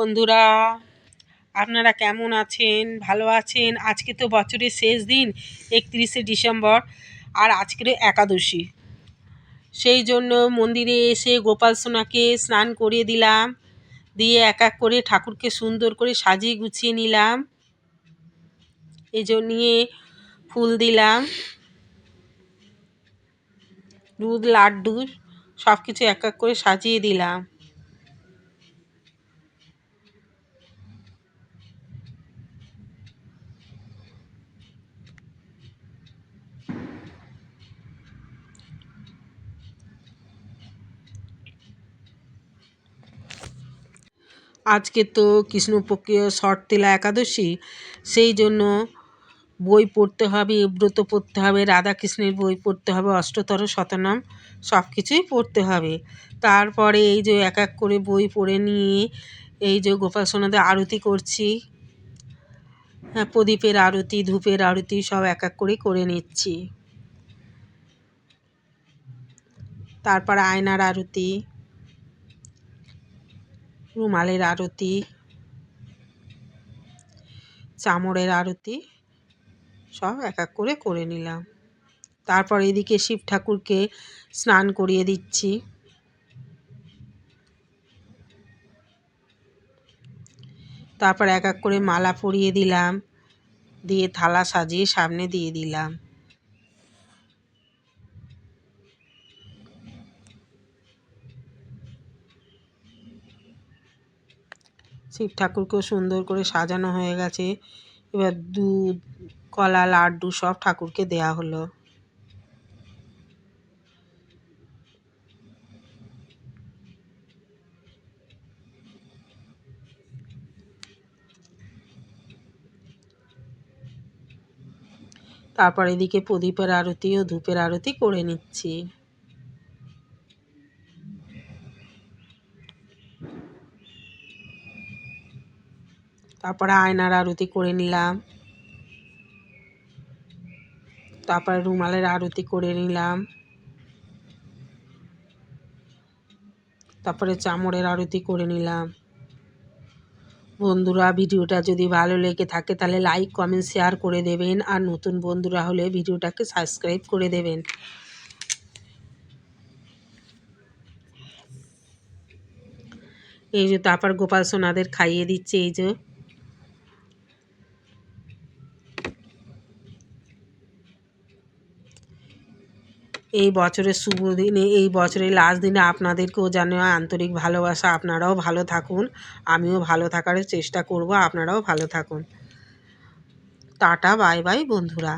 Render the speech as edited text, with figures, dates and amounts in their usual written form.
বন্ধুরা, আপনারা কেমন আছেন? ভালো আছেন? আজকে তো বছরের শেষ দিন, 31শে ডিসেম্বর, আর আজকের একাদশী। সেই জন্য মন্দিরে এসে গোপাল সোনাকে স্নান করিয়ে দিলাম, দিয়ে এক এক করে ঠাকুরকে সুন্দর করে সাজিয়ে গুছিয়ে নিলাম। এই জন্য নিয়ে ফুল দিলাম, দুধ, লাড্ডু সব কিছু এক এক করে সাজিয়ে দিলাম। আজকে তো কৃষ্ণপক্ষীয় শর্তিলা একাদশী, সেই জন্য বই পড়তে হবে, ব্রত পড়তে হবে, রাধাকৃষ্ণের বই পড়তে হবে, অষ্টতর শতনাম সব কিছুই পড়তে হবে। তারপরে এই যে এক এক করে বই পড়ে নিয়ে এই যে গোপাল সোনাদের আরতি করছি। হ্যাঁ, প্রদীপের আরতি, ধূপের আরতি সব এক এক করে নিচ্ছি। তারপর আয়নার আরতি, রুমালের আরতি, চামড়ের আরতি সব এক এক করে নিলাম। তারপর এদিকে শিব ঠাকুরকে স্নান করিয়ে দিচ্ছি। তারপর এক এক করে মালা পরিয়ে দিলাম, দিয়ে থালা সাজিয়ে সামনে দিয়ে দিলাম। শিব ঠাকুরকেও সুন্দর করে সাজানো হয়ে গেছে। এবার দুধ, কলা, লাড্ডু সব ঠাকুরকে দেয়া হলো। তারপর এদিকে প্রদীপের আরতি ও ধূপের আরতি করে নিচ্ছি। তারপরে আয়নার আরতি করে নিলাম। তারপরে রুমালের আরতি করে নিলাম। তারপরে চামড়ের আরতি করে নিলাম। বন্ধুরা, ভিডিওটা যদি ভালো লেগে থাকে তাহলে লাইক, কমেন্ট, শেয়ার করে দেবেন, আর নতুন বন্ধুরা হলে ভিডিওটাকে সাবস্ক্রাইব করে দেবেন। এই যে তারপর গোপাল সোনাদের খাইয়ে দিচ্ছে। এই যে এই বছরের শুভ দিনে, এই বছরের লাস্ট দিনে আপনাদেরকেও জানাই আন্তরিক ভালোবাসা। আপনারাও ভালো থাকুন, আমিও ভালো থাকার চেষ্টা করব, আপনারাও ভালো থাকুন। টাটা, বাই বাই বন্ধুরা।